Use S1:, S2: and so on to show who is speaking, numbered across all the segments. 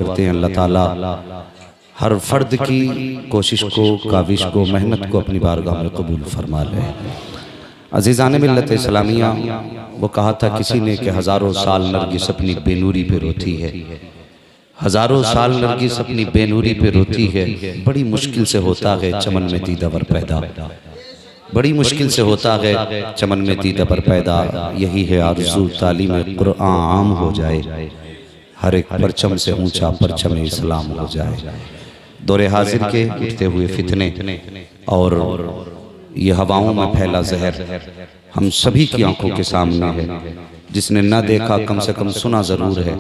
S1: करते हैं अल्लाह ताला हर फर्द की कोशिश को, काविश को, मेहनत को अपनी बारगाह में कबूल फरमा ले। अज़ीज़ान मिल्लत इस्लामिया, वो कहा था किसी ने कि हज़ारों साल नरगिस अपनी बेनूरी पे रोती है, हज़ारों साल नरगिस अपनी बेनूरी पे रोती है। बड़ी मुश्किल से होता है चमन में दीदावर पैदा, बड़ी मुश्किल से होता है चमन में दीदावर पैदा। यही है आरज़ू तालीम कुरान आम हो जाए, हर एक परचम से ऊंचा परचम इस्लाम हो जाए। दौरे हाजिर के उठते हुए फितने और ये हवाओं में फैला जहर हम सभी की आंखों के सामने है। जिसने न देखा कम से कम सुना ज़रूर है।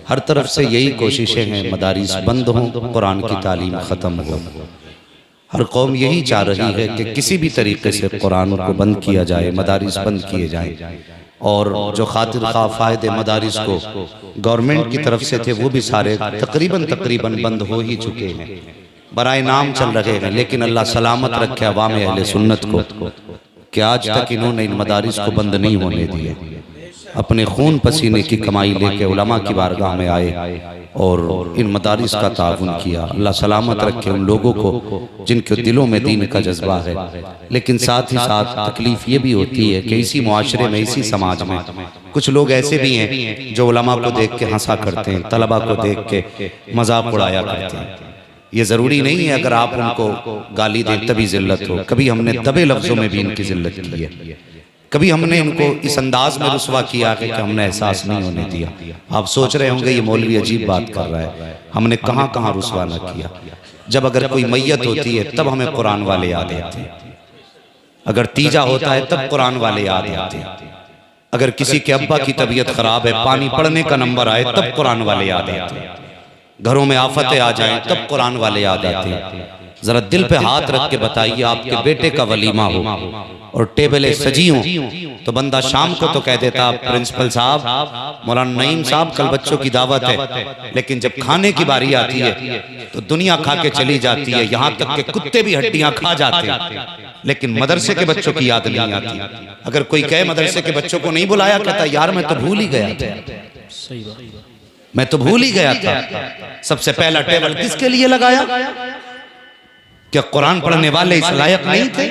S1: हर तरफ से यही कोशिशें हैं, मदारिस बंद हों, कुरान की तालीम ख़त्म हो। हर कौम यही चाह रही है कि किसी भी तरीके से कुरान को बंद किया जाए, मदारिस बंद किए जाए। और जो खातिर खा फ़ायदे मदारिस को गवर्नमेंट की तरफ से थे वो भी सारे तकरीबन बंद हो ही चुके हैं, बराए नाम चल रहे हैं। लेकिन अल्लाह सलामत रखे अवाम अहले सुन्नत को कि आज तक इन्होंने इन मदारिस को बंद नहीं होने दिए। अपने खून पसीने की कमाई लेके उलमा की बारगाह में आए और इन मदारिस का ताउन किया। अल्लाह सलामत रखे उन लोगों को जिनके दिलों में दीन का जज्बा है। लेकिन साथ ही साथ तकलीफ ये भी होती है कि इसी मुआशरे में, इसी समाज में कुछ लोग ऐसे भी हैं जो उलमा को देख के हंसा करते हैं, तलबा को देख के मजाक उड़ाया करते हैं। ये ज़रूरी नहीं है अगर आप उनको गाली दें तभी जिल्लत हो। कभी हमने दबे लफ्ज़ों में भी इनकी जिल्लत की है, कभी हमने इनको इस अंदाज में रुसवा किया है कि हमने एहसास नहीं होने दिया। आप सोच रहे होंगे ये मौलवी अजीब बात कर रहा है, हमने कहाँ कहाँ रुसवा न किया। जब अगर कोई मैयत होती है तब हमें कुरान वाले याद आते हैं, अगर तीजा होता है तब कुरान वाले याद आते हैं, अगर किसी के अब्बा की तबीयत खराब है, पानी पड़ने का नंबर आए तब कुरान वाले याद आते हैं, घरों में आफतें आ जाएं तब कुरान वाले याद आते हैं। जरा दिल पे हाथ रख के बताइए, आपके बेटे का वलीमा हो और टेबलें सजी हों तो बंदा शाम को तो कह देता प्रिंसिपल साहब, मौलाना नईम साहब कल बच्चों की दावत है। लेकिन जब खाने की बारी आती है तो दुनिया खा के चली जाती है, यहाँ तक के कुत्ते भी हड्डियां खा जाते हैं, लेकिन मदरसे के बच्चों की याद नहीं आती। अगर कोई कहे मदरसे के बच्चों को नहीं बुलाया, कहता यार मैं तो भूल ही गया था, मैं तो भूल ही गया था। सबसे पहला टेबल किसके लिए लगाया? क्या कुरान पढ़ने वाले इस लायक नहीं थे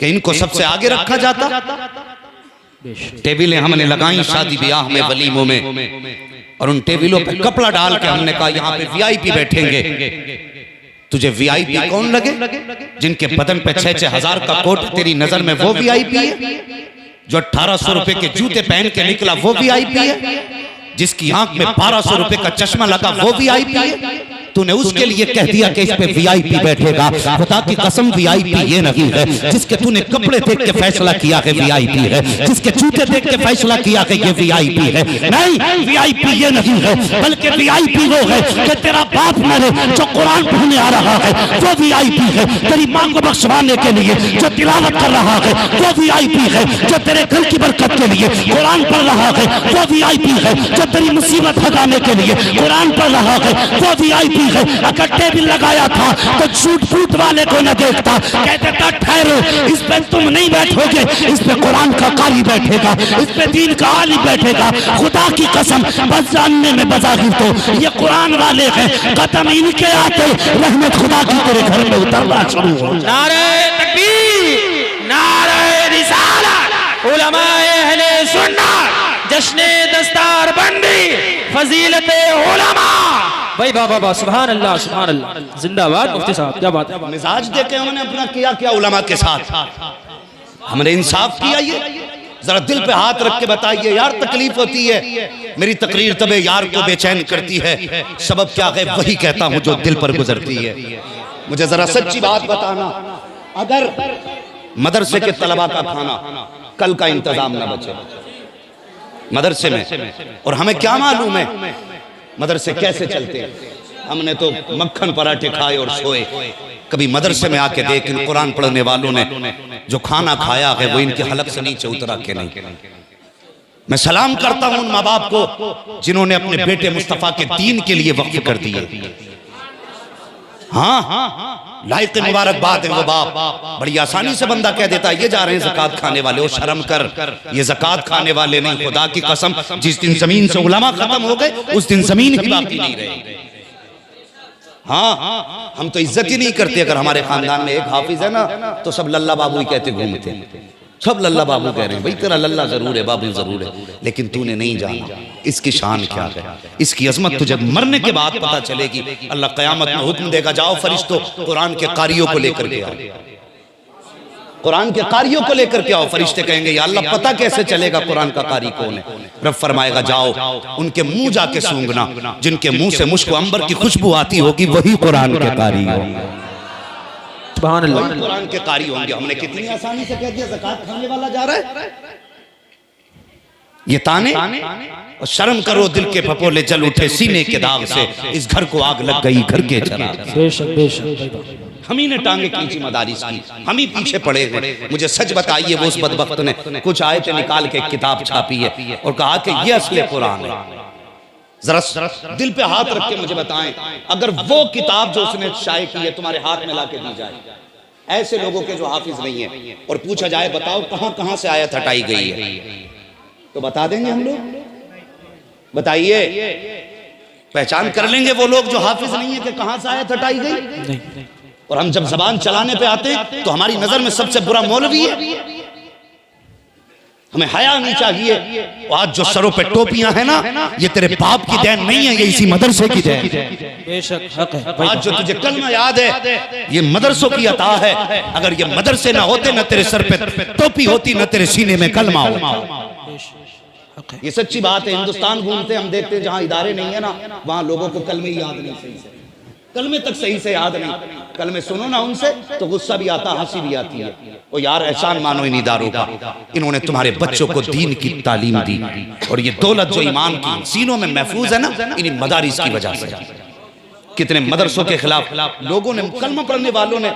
S1: कि इनको सबसे आगे रखा जाता? टेबलें हमने लगाई शादी ब्याह में, वलीमों में, और उन टेबलों पे कपड़ा डाल के हमने कहा यहाँ पे वीआईपी बैठेंगे। तुझे वीआईपी कौन लगे? जिनके बदन पे 6-6 हजार का कोट, तेरी नजर में वो वीआईपी है? जो 1800 रुपए के जूते पहन के निकला वो वीआईपी है? जिसकी आंख में 1200 रुपए का चश्मा लगा वो वीआईपी है? तूने उसके लिए कह दिया कि इस पे वीआईपी बैठेगा। खुदा की कसम वीआईपी ये नहीं है जिसके तूने कपड़े देख के फैसला किया है वीआईपी है, जिसके जूते देख के फैसला किया है ये वीआईपी है। नहीं, वीआईपी ये नहीं है, बल्कि वीआईपी वो है कि तेरा बाप मरे जो कुरान पढ़ने आ रहा है वो वीआईपी है। तेरी माँ को बख्शवाने के लिए जो तिलावत कर रहा है वो वीआईपी है। जो तेरे घर की बरकत के लिए कुरान पढ़ रहा है वो वीआईपी है। जो तेरी मुसीबत हटाने के लिए कुरान पढ़ रहा है वो वीआईपी है। अगर टेबल लगाया था तो झूठ फूट वाले को न देखता, कहते था ठहरो, इस पे तुम नहीं बैठोगे, इस पे कुरान का कारी बैठेगा, इस पे दीन का आलिम बैठेगा। खुदा की कसम बस जानने में बजाहिर तो ये कुरान वाले हैं, कदम इनके आते रहमत खुदा की तेरे घर में उतरना शुरू हो।
S2: नारे तकबीर, नारे रिसालत, उलमाए अहले सुन्नत, जश्ने दस्तार बंदी, फजीलते उलमा। भाई बाबा सुभान अल्लाह, सुभान अल्लाह, जिंदाबाद मुफ्ती साहब, क्या बात है।
S1: मिजाज देखे हमने अपना किया क्या उलमा के साथ? हमने इंसाफ किया? ये जरा दिल पे हाथ रख के बताइए यार, तकलीफ होती है। मेरी तकरीर तबे यार को बेचैन करती है, सबब क्या है वही कहता हूँ जो दिल पर गुजरती है। मुझे जरा सच्ची बात बताना, अगर मदरसे के तलबा का खाना कल का इंतजाम न बचे मदरसे में, और हमें क्या मालूम है मदरसे कैसे चलते हैं, हमने तो मक्खन पराठे खाए और सोए। कभी मदरसे में आके देख इन कुरान पढ़ने वालों ने जो खाना खाया है वो इनके हलक से नीचे उतरा के नहीं। मैं सलाम करता हूं उन माँ बाप को जिन्होंने अपने बेटे मुस्तफा के दीन के लिए वक्फ कर दिए। हाँ, लायक मुबारकबाद है वो बाप। बड़ी आसानी से बंदा कह देता है ये जा रहे हैं ज़कात खाने वाले, ओ शर्म कर, ये ज़कात खाने वाले नहीं। खुदा की कसम, जिस दिन जमीन से उलमा खत्म हो गए उस दिन जमीन ही बाकी नहीं रही। हाँ, हम तो इज्जत ही नहीं करते। अगर हमारे खानदान में एक हाफिज है ना तो सब लल्ला बाबू ही कहते घूमते हैं, सब लल्ला बाबू कह रहे हैं। भाई तेरा लल्ला जरूर है, बाबू जरूर है, लेकिन तूने नहीं जाना इसकी शान क्या है, इसकी अजमत तुझे मरने के बाद पता चलेगी। अल्लाह क़यामत में हुक्म देगा, जाओ फरिश्तों कुरान के कारियों को लेकर के आओ, कुरान के कारियों को लेकर के आओ। फरिश्ते कहेंगे या अल्लाह पता कैसे चलेगा कुरान का कारी कौन है? रब फरमाएगा जाओ उनके मुंह जाके सूंघना, जिनके मुंह से मुश्क अंबर की खुशबू आती होगी वही कुरान के कारी होंगे, सुभान अल्लाह, कुरान के कारी होंगे। हमने कितनी आसानी से कह दिया ज़कात खाने वाला जा रहा है। ये ताने, और शर्म करो दिल के फपोले जल उठे सीने के दाग से, इस घर को आग लग गई घर के चराग।
S2: बेशक बेशक,
S1: हम ही ने टांगे खींची मदारिस की, हम ही पीछे पड़े हैं। मुझे सच बताइए वो उस बदबख्त ने कुछ आयतें निकाल के एक किताब छापी है और कहा कि ये असले कुरान है। जरा दिल पे हाथ रख के मुझे बताएं, अगर वो किताब जो उसने शाये की है तुम्हारे हाथ में ला के दी जाए, ऐसे लोगों के जो हाफिज नहीं है, और पूछा जाए बताओ कहां कहां से आयत हटाई गई है, तो बता देंगे हम लोग? बताइए, पहचान कर लेंगे वो लोग जो हाफिज नहीं है कि कहां से आयत हटाई गई? और हम जब जबान चलाने पे आते तो हमारी नजर में सबसे बुरा मौलवी है। हमें हया नहीं चाहिए। आज जो सरों पे टोपियां हैं ना, ये तेरे बाप की देन नहीं है, ये इसी मदरसे की देन है।
S2: बेशक हक है।
S1: आज जो तुझे कलमा याद है, ये मदरसों की अता है। अगर ये मदरसे ना होते, ना तेरे सर पे टोपी होती, ना तेरे सीने में कलमा होता। ये सच्ची बात है। हिंदुस्तान घूमते हम देखते हैं जहां इदारे नहीं है ना, वहां लोगों को कलमे याद नहीं, सही से कलमे तक सही से याद नहीं। कलमे सुनो ना उनसे तो गुस्सा भी आता, हंसी भी आती है। ओ यार एहसान मानो इन इदारों का, इन्होंने तुम्हारे बच्चों को दीन की तालीम दी, और ये दौलत जो ईमान की सीनों में महफूज है ना, इन्हीं मदारिस की वजह से। कितने मदरसों के खिलाफ लोगों ने, कलमा पढ़ने वालों ने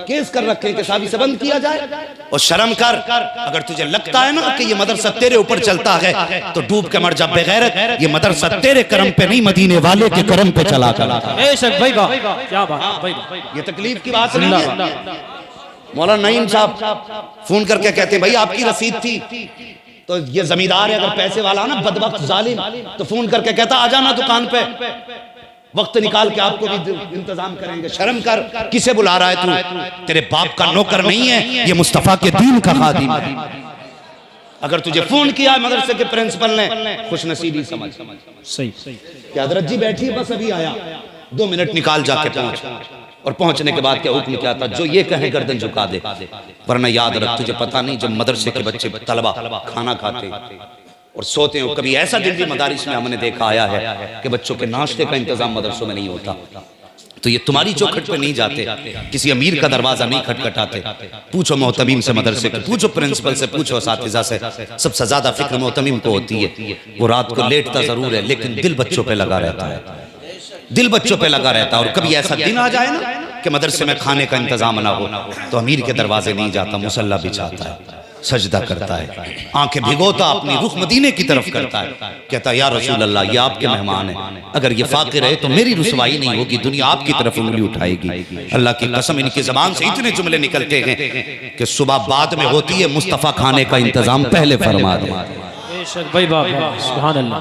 S1: केस कर रखे कि शादी से बंद किया जाए। और शर्म कर, अगर तुझे लगता है ना कि ये मदरसा तेरे ऊपर चलता है तो डूब के मर जा बेगैरत। ये मदरसा तेरे करम पे नहीं, मदीने वाले के करम पे चला था।
S2: बेशक भाई बा, क्या बात भाई बा।
S1: ये तकलीफ की बात नहीं है। मौलाना नईम साहब फोन करके कहते हैं भाई आपकी रसीद थी, तो ये जमींदार है अगर पैसे वाला ना बदबख्त जालिम, तो फोन करके कहता आ जाना दुकान पे, वक्त निकाल के आपको भी इंतजाम करेंगे। शर्म कर, किसे बुला रहा है तू? तेरे बाप का नौकर नहीं है, ये मुस्तफा के दीन का खादिम है। अगर तुझे फोन किया मदरसे के प्रिंसिपल ने, खुश नसीबी समझ।
S2: सही
S1: क्या हजरत जी बैठी बस अभी आया, 2 मिनट निकाल जाके पहुंच। और पहुंचने के बाद क्या हुक्म क्या था? जो ये कहे गर्दन झुका दे, वरना याद रख तुझे पता नहीं जब मदरसे के बच्चे तलबा खाना खाते और सोते हो, कभी ऐसा दिन भी मदारिस में हमने देखा आया है कि बच्चों के नाश्ते का इंतजाम मदरसों में नहीं होता। तो ये तुम्हारी चौखट पे नहीं जाते, किसी अमीर का दरवाजा नहीं खटखटाते। पूछो मोहतमीम से मदरसे को, पूछो प्रिंसिपल से, पूछो असातिज़ा से। सबसे ज्यादा फिक्र मोहतमीम को होती है। वो रात को लेटता जरूर है लेकिन दिल बच्चों पे लगा रहता है, दिल बच्चों पे लगा रहता है। और कभी ऐसा दिन आ जाए ना कि मदरसे में खाने का इंतजाम ना हो, तो अमीर के दरवाजे नहीं जाता, मुसल्ला बिछाता है, सजदा करता है, आंखें भिगोता अपनी रुख मदीने की तरफ करता है, कहता है या रसूल अल्लाह ये आपके मेहमान हैं, अगर ये फाकिर रहे तो मेरी रुसवाई नहीं होगी, दुनिया आपकी तरफ उंगली उठाएगी। अल्लाह की कसम इनकी जबान से इतने जुमले निकलते हैं कि सुबह बाद में होती है, मुस्तफा खाने का इंतजाम पहले फरमा दे।
S2: बेशक भाई बाबा, सुभान अल्लाह,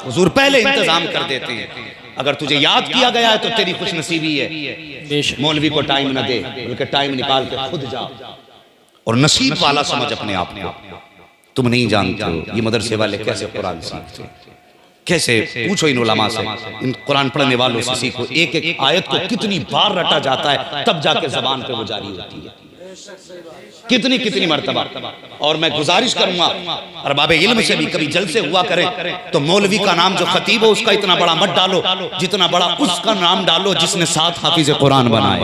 S1: हुजूर पहले इंतजाम कर देते हैं। अगर तुझे याद किया गया है तो तेरी खुशनसीबी है। मौलवी को टाइम न दे, बल्कि टाइम निकाल के खुद जा और नसीब वाला समझ अपने आप को। तुम नहीं जानते हो ये मदरसे वाले कैसे कुरान सीखते, कैसे पूछो इन उलमा से, इन कुरान पढ़ने वालों से सीखो। एक एक आयत को कितनी बार रटा जाता है तब जाके जबान पे वो जारी होती है, कितनी कितनी मर्तबा। और मैं गुजारिश करूंगा अरबाब इल्म से भी कभी जलसे हुआ करें तो मौलवी का नाम जो खतीब हो उसका इतना बड़ा मत डालो जितना बड़ा उसका नाम डालो जिसने 7 हाफिज कुरान बनाए,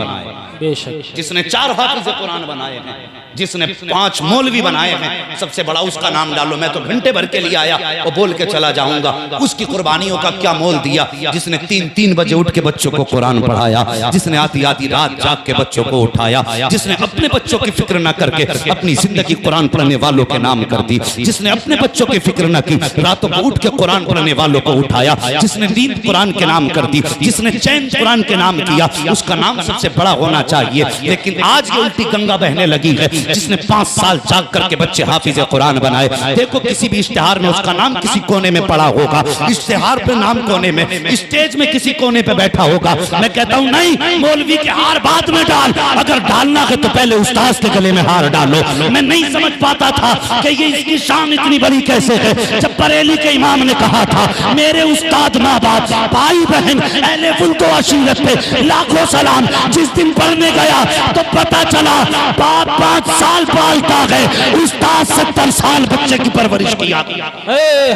S1: जिसने 4 हाफिज कुरान बनाए हैं। जिसने 5 मौलवी बनाए हैं, सबसे बड़ा उसका नाम डालो। मैं तो घंटे भर के लिए आया और बोल के चला जाऊंगा। उसकी कुर्बानियों का क्या मोल दिया, जिसने 3-3 बजे उठ के बच्चों को कुरान पढ़ाया, जिसने आधी आधी रात जाग के बच्चों को उठाया, जिसने अपने बच्चों की फिक्र न करके अपनी जिंदगी कुरान पढ़ने वालों के नाम कर दी, जिसने अपने बच्चों की फिक्र न की, रातों को उठ के कुरान पढ़ने वालों को उठाया, जिसने नींद कुरान के नाम कर दी, जिसने चैन कुरान के नाम किया, उसका नाम सबसे बड़ा होना चाहिए। लेकिन आज ये उल्टी गंगा बहने लगी है। जिसने 5 साल जाग करके बच्चे हाफिज कुरान बनाए, देखो किसी भी इश्तिहार में उसका नाम किसी कोने में पड़ा होगा, इश्तिहार पे नाम कोने में, स्टेज में किसी कोने पे बैठा होगा। मैं कहता हूं नहीं, मौलवी के हार बाद में डाल, अगर डालना है तो पहले उस्ताद के गले में हार डालो। मैं नहीं समझ पाता था कि ये इसकी शान इतनी बड़ी कैसे है। जब बरेली के इमाम ने कहा था मेरे उस्ताद माँ बाप भाई बहन अहले फुल्को अशीरत पे लाखों सलाम, जिस दिन पढ़ने गया तो पता चला बाप 5 साल पालता है, उस्ताद 70 साल बच्चे की परवरिश किया।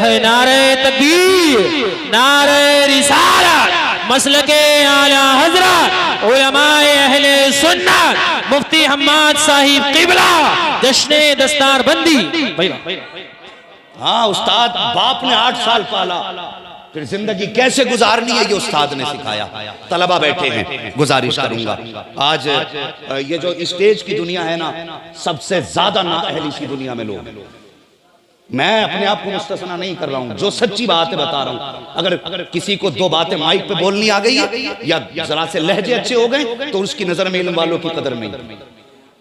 S2: है नारे तकबीर, नारे रिसालत, मसलके आला हजरत, उलमाए अहले सुन्नत, मुफ्ती हम्माद साहिब किबला, जश्ने दस्तार बंदी।
S1: हाँ, उस्ताद बाप ने 8 साल पाला, फिर जिंदगी कैसे गुजारनी है ये उस्ताद ने सिखाया। तलबा बैठे हैं, गुजारिश करूंगा, आज ये जो स्टेज की दुनिया है ना, सबसे ज्यादा नाअहल इसकी दुनिया में लोग हैं। मैं अपने आप को मुस्तस्ना नहीं कर रहा हूं, जो सच्ची बात है बता रहा हूं। अगर किसी को 2 बातें माइक पे बोलनी आ गई है या जरा से लहजे अच्छे हो गए तो उसकी नजर में इल्म वालों की कदर नहीं।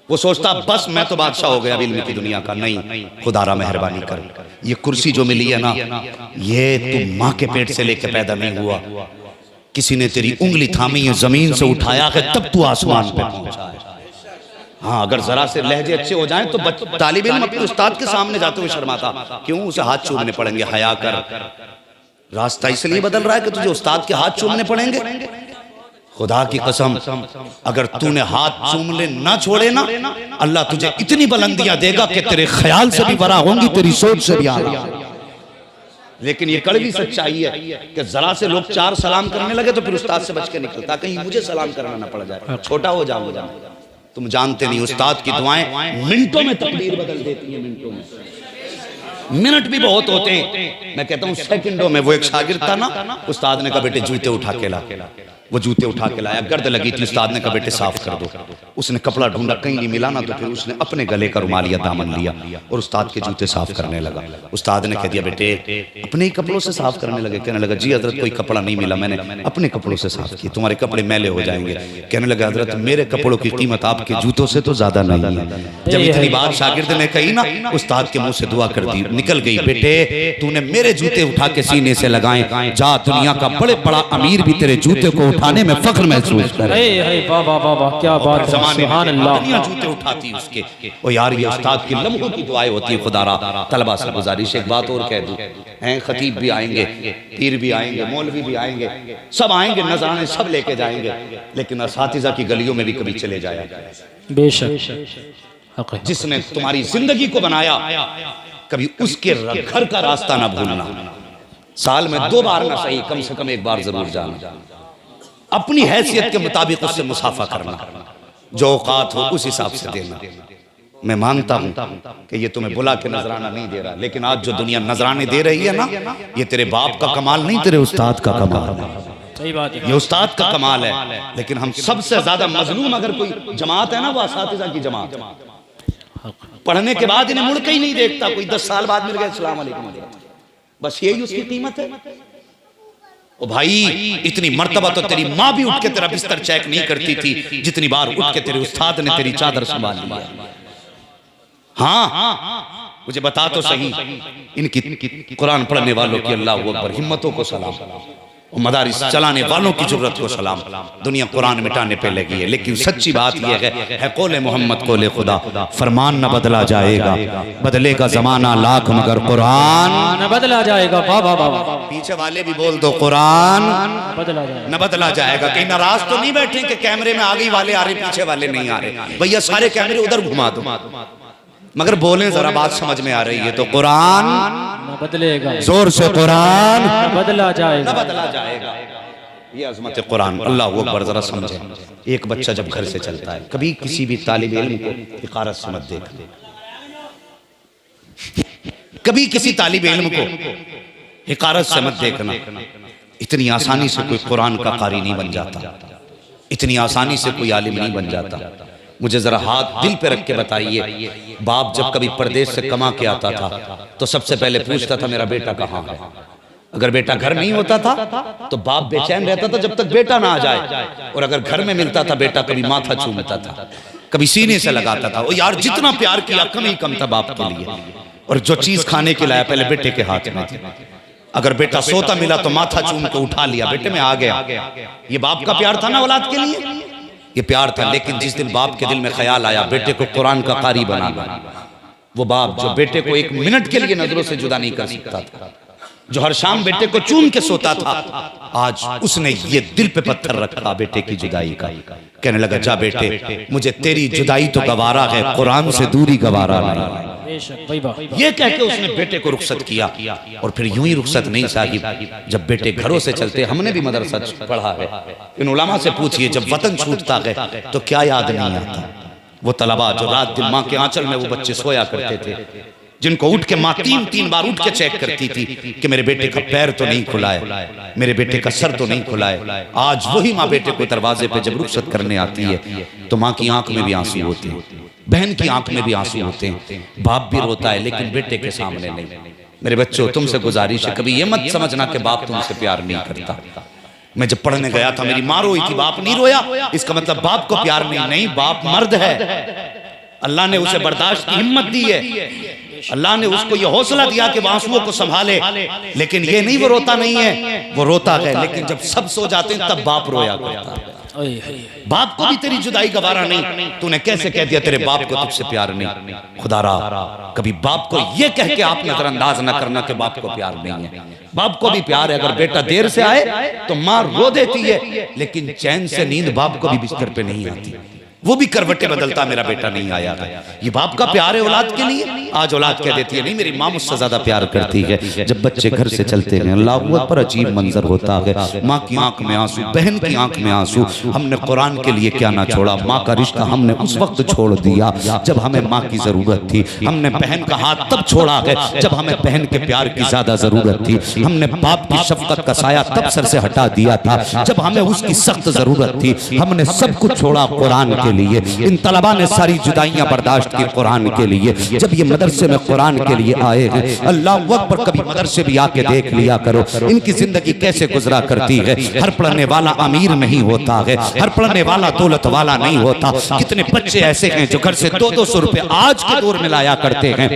S1: वो सोचता बस मैं तो बादशाह हो गया इल्म की दुनिया का। नहीं, खुदारा मेहरबानी कर, ये कुर्सी जो मिली है ना, ये तू माँ के पेट से लेके पैदा नहीं हुआ, किसी ने तेरी उंगली थामी है, जमीन से उठाया है, तब तू आसमान पे पहुंचा है। हाँ, अगर जरा से लहजे अच्छे हो जाएं तो तालिब इल्म अपने उस्ताद के सामने जाते हुए शर्माता क्यों, उसे हाथ चूमने पड़ेंगे, हया कर। रास्ता इसलिए बदल रहा है कि तुझे उस्ताद के हाथ चूमने पड़ेंगे। खुदा की कसम, अगर तूने हाथ चूमने ना छोड़े ना, अल्लाह तुझे इतनी बुलंदियां देगा कि तेरे ख्याल से भी बड़ा होंगी, तेरी सोच से भी आला। लेकिन ये कड़वी सच्चाई है कि जरा से लोग 4 सलाम करने लगे तो फिर उस्ताद से बच के निकलता, कहीं मुझे सलाम करना ना पड़ जाए, छोटा हो जाऊंगा। तुम जानते नहीं, उस्ताद की दुआएं मिनटों में तकदीर बदल देती हैं, मिनटों में। मिनट भी बहुत होते हैं, मैं कहता हूँ सेकंडों में। वो एक शागिर्द था ना, उस्ताद ने कहा बेटे जूते उठा के ला, वो जूते उठा के लाया, गर्द लगी थी, उस्ताद ने कहा बेटे साफ कर दो। उसने कपड़ा ढूंढा, कहीं नहीं मिला ना, तो फिर उसने अपने गले का रुमाल या दामन लिया और उस्ताद के जूते साफ करने लगा। उस्ताद ने कह दिया बेटे अपने ही कपड़ों से साफ करने लगे। कहने लगा जी हजरत कोई कपड़ा नहीं मिला, मैंने अपने कपड़ों से साफ किए, तुम्हारे कपड़े मैले हो जाएंगे। कहने लगा हजरत मेरे कपड़ों की कीमत आपके जूतों से तो ज्यादा नहीं है। जब इतनी बात शागिर्द ने कही ना, उस्ताद के मुंह से दुआ कर दी, निकल गई, बेटे तूने मेरे जूते उठा के सीने से लगाए, जा दुनिया का बड़े बड़ा अमीर भी तेरे जूते को उठाने में फख्र महसूस करे।
S2: वाह वाह वाह वाह, क्या बात है, सुभान अल्लाह।
S1: जूते उठाती उसके। ओ यार, ये उस्ताद की लम्हों की दुआएं होती है। खुदारा तलबा से गुजारिश एक बात और कह दूं, हैं खतीब भी आएंगे, पीर भी आएंगे, मौलवी भी आएंगे, सब आएंगे, नजराने सब लेके जाएंगे, लेकिन असातिज़ा की गलियों में भी कभी चले जाया।
S2: बेशक,
S1: जिसने तुम्हारी जिंदगी को बनाया, कभी उसके घर का रास्ता ना भूलना। साल में 2 बार ना सही, कम से कम 1 बार जरूर जाना। अपनी हैसियत के मुताबिक उससे मुसाफा करना, जो औकात हो उस हिसाब से देना। मैं मानता हूं कि ये तुम्हें बुला के नजराना नहीं दे रहा, लेकिन आज जो दुनिया नजराने दे रही है ना, ये तेरे बाप का कमाल नहीं, तेरे उस्ताद का कमाल है।
S2: सही बात है,
S1: ये उस्ताद का कमाल है। लेकिन हम सबसे ज्यादा मजलूम अगर कोई जमात है ना, वो असातिज़ा की जमात। पढ़ने के बाद इन्हें मुड़ के ही नहीं देखता, कोई 10 साल बाद मिल गया अस्सलाम वालेकुम, बस यही उसकी कीमत है। ओ भाई, इतनी मर्तबा तो तेरी माँ भी उठ के तेरा बिस्तर चेक नहीं करती थी जितनी बार उठ के तेरे उस्ताद ने तेरी चादर संभाल लिया। हाँ, मुझे बता तो सही, इनकी कुरान पढ़ने वालों की अल्लाह अकबर हिम्मतों को सलाम, और मदारिस चलाने वालों की जुर्रत को सलाम। दुनिया कुरान मिटाने पे लगी है, लेकिन सच्ची बात यह है कौले मोहम्मद कौले खुदा, फरमान न बदला जाएगा, बदलेगा जमाना लाख मगर कुरान
S2: न बदला जाएगा। वाह वाह वाह,
S1: पीछे वाले भी बोल दो कुरान
S2: बदला जाएगा,
S1: न बदला जाएगा। कहीं नाराज तो नहीं बैठे कि कैमरे में आगे वाले आ रहे, पीछे वाले नहीं आ रहे। भैया सारे कैमरे उधर घुमा दो, मगर बोले जरा बात समझ में आ रही है तो कुरान
S2: न बदलेगा,
S1: जोर से कुरान
S2: न बदला जाएगा,
S1: न बदला जाएगा। ये अजमत कुरान, अल्लाह अकबर। जरा समझे, एक बच्चा जब घर से चलता है, कभी किसी भी तालिब इल्म को हिकारत से मत देखना, कभी किसी तालिब इल्म को हिकारत से मत देखना। इतनी आसानी से कोई कुरान का कारी नहीं बन जाता, इतनी आसानी से कोई आलिम नहीं बन जाता। मुझे जरा हाथ दिल पे रख के बताइए, बाप जब कभी परदेश से कमा के आता था तो सबसे पहले पूछता था मेरा बेटा कहाँ है। अगर बेटा घर नहीं होता था तो बाप बेचैन रहता था जब तक बेटा ना आ जाए, और अगर घर में मिलता था बेटा कभी माथा चूमता था, कभी सीने से लगाता था। ओ यार, जितना प्यार किया कम ही कम था बाप के लिए। और जो चीज खाने के लाया पहले बेटे के हाथ में थी। अगर बेटा सोता मिला तो माथा चूम के उठा लिया, बेटे में आ गया। ये बाप का प्यार था ना औलाद के लिए, ये प्यार था। लेकिन जिस दिन बाप के दिल में ख्याल आया बेटे को कुरान का कारी बनाना, वो बाप जो बेटे को एक मिनट के लिए नजरों से जुदा नहीं कर सकता था, जो हर शाम बेटे को चूम के सोता था, आज उसने ये दिल पे पत्थर रखा बेटे की जुदाई का। कहने लगा जा बेटे, मुझे तेरी जुदाई तो गवारा है, कुरान से दूरी गवारा नहीं। ये कह के उसने बेटे को रुखसत किया। और फिर यूं ही रुखसत नहीं साहिब, जब बेटे घरों से चलते, हमने भी मदरसा पढ़ा है, इन उलमा से पूछिए जब वतन छूटता है तो क्या याद नहीं आता। वो तलबा जो रात दिन माँ के आंचल में वो बच्चे सोया करते थे, जिनको उठ के माँ तीन तीन बार उठ के चेक करती थी कि मेरे बेटे का पैर तो नहीं खुला है, मेरे बेटे का सर तो नहीं खुला है। आज वही माँ बेटे को दरवाजे पे जब रुखसत करने आती है तो माँ की आंख में भी आंसू होते हैं, बहन की आंख में भी आंसू होते हैं, बाप भी रोता है लेकिन बेटे के सामने नहीं। मेरे बच्चों, तुमसे गुजारिश है, कभी ये मत समझना कि बाप तुमसे प्यार नहीं करता। मैं जब पढ़ने गया था मेरी माँ रोई थी, बाप नहीं रोया, इसका मतलब बाप को प्यार नहीं। नहीं, बाप मर्द है, अल्लाह ने उसे बर्दाश्त की हिम्मत दी है, अल्लाह ने उसको ये हौसला दिया कि वो आंसुओं को संभाले। लेकिन ये नहीं वो रोता नहीं है, वो रोता है, लेकिन जब सब सो जाते हैं तब बाप रोया करता है। बाप को भी तेरी जुदाई गवारा नहीं, तूने कैसे कह दिया तेरे बाप को तुझसे प्यार नहीं। खुदारा, कभी बाप को ये कह के आप नजरअंदाज न करना कि बाप को प्यार नहीं है। बाप को भी प्यार है। अगर बेटा देर से आए तो माँ रो देती है, लेकिन चैन से नींद बाप को भी बिस्तर पे नहीं आती, वो भी करवटें बदलता मेरा बेटा नहीं आया है। ये बाप का प्यार है औलाद के लिए। आज औलाद कह देती है नहीं मेरी माँ मुझसे ज्यादा प्यार करती है। जब बच्चे घर से चलते हैं अल्लाह पर अजीब मंजर होता है, माँ की आंख में आंसू, बहन की आंख में आंसू। हमने कुरान के लिए क्या ना छोड़ा, माँ का रिश्ता हमने उस वक्त छोड़ दिया जब हमें माँ की जरूरत थी। हमने बहन का हाथ तब छोड़ा है जब हमें बहन के प्यार की ज्यादा जरूरत थी। हमने बाप की शफकत का साया तब सर से हटा दिया था जब हमें उसकी सख्त जरूरत थी। हमने सब कुछ छोड़ा कुरान के लिए। इन तलबा ने सारी जुदाइयां बर्दाश्त की कुरान के लिए। जब ये मदरसे में कुरान के लिए आए हैं, अल्लाह अकबर, कभी मदरसे भी आके देख लिया करो इनकी जिंदगी कैसे गुजरा करती है। हर पढ़ने वाला अमीर नहीं होता है, हर पढ़ने वाला दौलत वाला नहीं होता। कितने बच्चे ऐसे हैं जो घर से 200-200 रुपए आज के दौर में लाया करते हैं,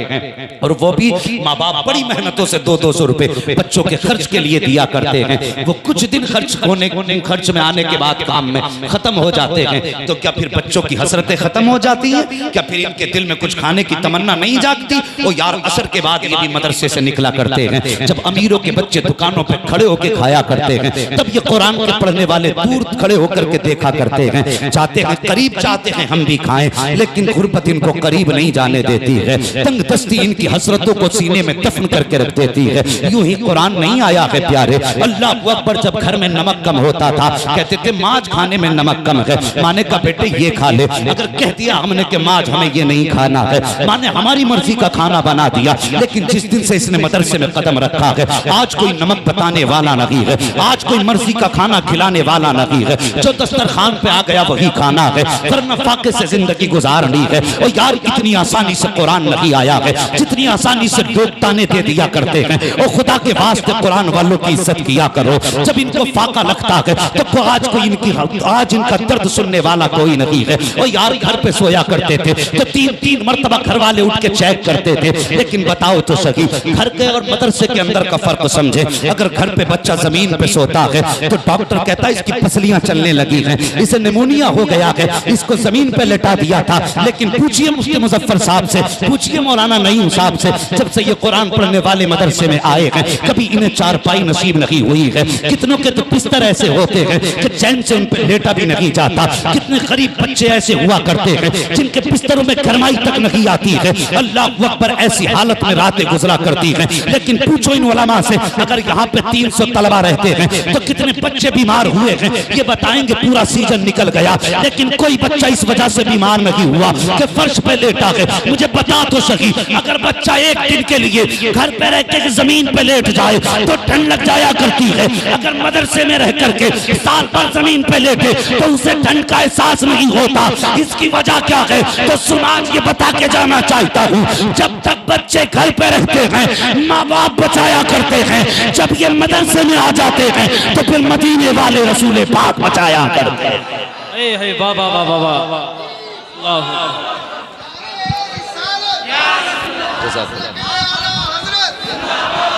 S1: और वो भी माँ बाप बड़ी मेहनतों से 200-200 रुपए बच्चों के खर्च के लिए दिया करते हैं। वो कुछ दिन खर्च में आने के बाद काम में खत्म हो जाते हैं। तो क्या फिर बच्चों की हसरतें खत्म हो जाती हैं? क्या फिर इनके दिल में कुछ खाने की तमन्ना नहीं जागती? ओ यार, असर के बाद ये भी मदरसे से निकला करते हैं। जब अमीरों के बच्चे दुकानों पे खड़े होकर खाया करते हैं, तब ये कुरान के पढ़ने वाले दूर खड़े होकर के देखा करते हैं। चाहते हैं करीब, चाहते हैं हम भी खाएं, लेकिन गुर्बत इनको करीब नहीं जाने देती है। तंगदस्ती इनकी हसरतों को सीने में दफन करके रख देती है। यूं ही कुरान नहीं आया है प्यारे। अल्लाह अकबर, जब घर में नमक कम होता था कहते थे माज खाने में नमक कम है, माने का बेटे ये खा ले। अगर कह दिया हमने कि माज हमें ये नहीं खाना है, माने हमारी मर्जी का खाना बना दिया। लेकिन जिस दिन से इसने मदरसे में कदम रखा है, आज कोई नमक बताने वाला नहीं है, आज कोई मर्जी का खाना खिलाने वाला नहीं है। जो दस्तरखान पे आ गया वही खाना है, वरना फाके से जिंदगी गुजारनी है। और यार, इतनी आसानी से कुरान नहीं आया है जितनी आसानी से लोग ताने दे दिया करते हैं। और खुदा के वास्ते कुरान वालों की इज्जत किया करो। जब इनको फाका लगता है तो आज इनका दर्द सुनने वाला कोई नहीं है। और यार, घर पे सोया करते थे तो 3-3 मरतबा घर वाले उठ के चेक करते थे। लेकिन बताओ तो सही, घर के और मदरसे के अंदर का फर्क समझे। अगर घर पे बच्चा जमीन पे सोता है तो डॉक्टर कहता है इसकी पसलियां चलने लगी हैं, इसे निमोनिया हो गया है, इसको जमीन पे लेटा दिया था। लेकिन पूछिए मुफ्ती मुजफ्फर साहब से, पूछिए मौलाना नईम साहब से, जब से ये कुरान पढ़ने वाले मदरसे में आए हैं कभी इन्हें चारपाई नसीब नहीं हुई है। कितनों के तो बिस्तर ऐसे होते हैं कि चैन से उन पे लेटा भी नहीं जाता। कितने गरीब बच्चे ऐसे हुआ करते हैं जिनके बिस्तरों में गरमाई तक नहीं आती है, अल्लाह अकबर, ऐसी हालत में रातें गुजरा करती हैं। लेकिन पूछो इन उलमा से, अगर यहाँ पे 300 तलबा रहते हैं तो कितने बच्चे बीमार हुए हैं ये बताएंगे। पूरा सीजन निकल गया लेकिन कोई बच्चा इस वजह से बीमार नहीं हुआ कि फर्श पे लेटा है। मुझे बता तो सही, अगर बच्चा एक दिन के लिए घर पे रह के जमीन पे लेट जाए तो ठंड लग जाया करती है, अगर मदरसे में रह करके साल भर जमीन पे लेटे तो उसे ठंड का एहसास नहीं होता। इसकी वजह क्या है तो सुनाज ये बता के जाना चाहता हूँ। जब तक बच्चे घर पे रहते हैं माँ बाप बचाया करते हैं, जब ये मदरसे में आ जाते हैं तो फिर मदीने वाले रसूल पाक बचाया करते हैं।
S2: बाबा बाबा बाबा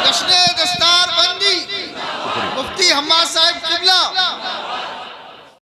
S3: जश्न दस्तार बंदी मुफ्ती हम्माद साहब के